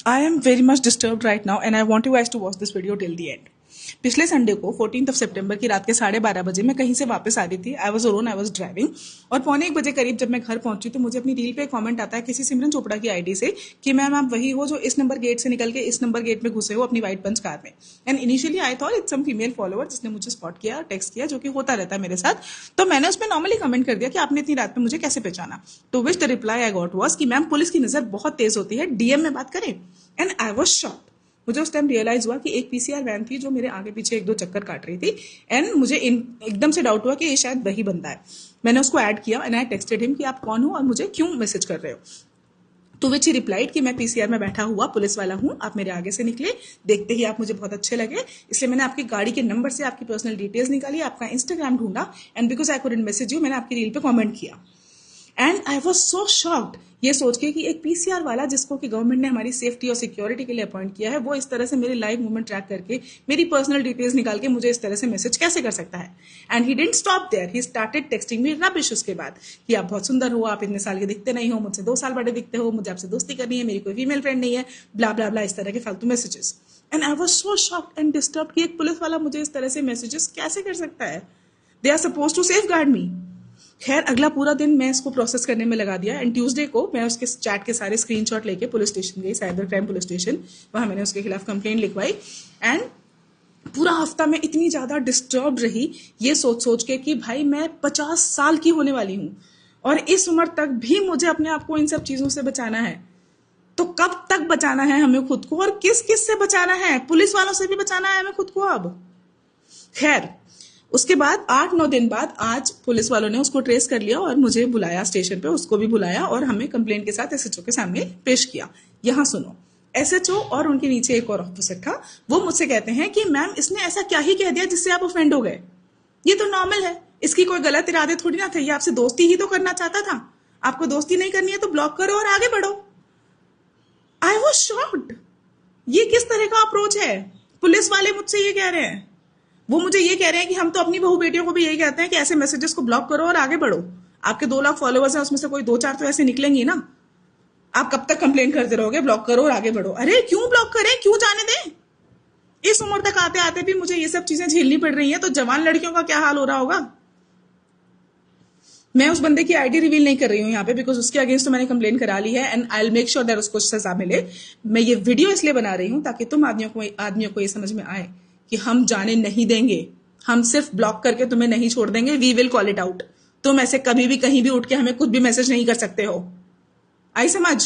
I am very much disturbed right now and I want you guys to watch this video till the end. पिछले Sunday को 14 सितंबर की रात के 12:30 बजे मैं कहीं से वापस आ रही थी. I was alone, I was driving और 1:45 बजे करीब जब मैं घर पहुंची तो मुझे अपनी रील पे कमेंट आता है किसी सिमरन चोपड़ा की आईडी से कि मैम आप वही हो जो इस नंबर गेट से निकल के इस नंबर गेट में घुसे हो अपनी व्हाइट पंच कार में. And initially I thought it's some female follower जिसने मुझे स्पॉट किया, टेक्स्ट किया, जो कि होता रहता है मेरे साथ. तो मैंने उसमें नॉर्मली कमेंट कर दिया कि आपने इतनी रात में मुझे कैसे पहचाना. तो which the reply I got was कि मैम पुलिस की नजर बहुत तेज होती है, डीएम में बात करें. And I was shocked. मुझे उस टाइम रियलाइज हुआ कि एक पीसीआर वैन थी जो मेरे आगे पीछे 1-2 चक्कर काट रही थी. एंड मुझे एकदम से डाउट हुआ कि ये शायद वही बंदा है. मैंने उसको ऐड किया एंड आई टेक्सटेड हिम कि आप कौन हो और मुझे क्यों मैसेज कर रहे हो. तो विच ही रिप्लाइड कि मैं पीसीआर में बैठा हुआ पुलिस वाला हूं, आप मेरे आगे से निकले, देखते ही आप मुझे बहुत अच्छे लगे, इसलिए मैंने आपकी गाड़ी के नंबर से आपकी पर्सनल डिटेल्स निकाली, आपका इंस्टाग्राम ढूंढा and because I couldn't message you मैंने आपकी रील पे कमेंट किया. And I was so shocked ये सोच के कि एक पीसीआर वाला जिसको कि गवर्नमेंट ने हमारी सेफ्टी और सिक्योरिटी के लिए अपॉइंट किया है वो इस तरह से मेरे लाइव मूवमेंट ट्रैक करके मेरी पर्सनल डिटेल्स निकाल के मुझे इस तरह से मैसेज कैसे कर सकता है. And he didn't stop there, he started texting me rubbish उसके बाद कि आप बहुत सुंदर हो, आप इतने साल के दिखते नहीं हो, मुझसे 2 साल बड़े दिखते हो, मुझे आपसे दोस्ती करनी है, मेरी कोई फीमेल फ्रेंड नहीं है, ब्ला ब्ला ब्ला, इस तरह के फालतू messages. And I was so shocked and disturb कि एक पुलिस वाला मुझे इस तरह से मैसेजेस कैसे कर सकता है. They are suppose to safeguard me. खैर अगला पूरा दिन मैं इसको प्रोसेस करने में लगा दिया एंड ट्यूसडे को मैं उसके चैट के सारे स्क्रीनशॉट लेके पुलिस स्टेशन गई, साइबर क्राइम पुलिस स्टेशन. वहां मैंने उसके खिलाफ कंप्लेंट लिखवाई. एंड पूरा हफ्ता मैं इतनी ज्यादा डिस्टर्ब रही ये सोच के कि भाई मैं 50 साल की होने वाली हूं और इस उम्र तक भी मुझे अपने आप को इन सब चीजों से बचाना है. तो कब तक बचाना है हमें खुद को और किस किस से बचाना है? पुलिस वालों से भी बचाना है हमें खुद को अब. खैर उसके बाद 8-9 दिन बाद आज पुलिस वालों ने उसको ट्रेस कर लिया और मुझे बुलाया स्टेशन पे, उसको भी बुलाया और हमें कंप्लेंट के साथ एसएचओ के सामने पेश किया. यहां सुनो, एसएचओ और उनके नीचे एक और ऑफिसर था. वो मुझसे कहते हैं कि मैम इसने ऐसा क्या ही कह दिया जिससे आप ऑफेंड हो गए, ये तो नॉर्मल है, इसकी कोई गलत इरादे थोड़ी ना थे, ये आपसे दोस्ती ही तो करना चाहता था, आपको दोस्ती नहीं करनी है तो ब्लॉक करो और आगे बढ़ो. I was shocked. ये किस तरह का अप्रोच है? पुलिस वाले मुझसे ये कह रहे हैं, वो मुझे ये कह रहे हैं कि हम तो अपनी बहू बेटियों को भी यही कहते हैं कि ऐसे मैसेजेस को ब्लॉक करो और आगे बढ़ो. आपके 2 लाख फॉलोअर्स हैं, उसमें से कोई 2-4 तो ऐसे निकलेंगे ना. आप कब तक कंप्लेन करते रहोगे ब्लॉक करो और आगे बढ़ो? अरे क्यों ब्लॉक करें, क्यों जाने दें? इस उम्र तक आते आते भी मुझे ये सब चीजें झेलनी पड़ रही है तो जवान लड़कियों का क्या हाल हो रहा होगा. मैं उस बंदे की आईडी रिवील नहीं कर रही हूँ यहाँ पे बिकॉज उसके अगेंस्ट तो मैंने कंप्लेन करा ली है and I will make sure that उसको सजा मिले. मैं ये वीडियो इसलिए बना रही हूँ ताकि तुम आदमियों को ये समझ में आए कि हम जाने नहीं देंगे, हम सिर्फ ब्लॉक करके तुम्हें नहीं छोड़ देंगे. We will call it out. तुम ऐसे कभी भी कहीं भी उठ के हमें कुछ भी मैसेज नहीं कर सकते हो. आई समझ?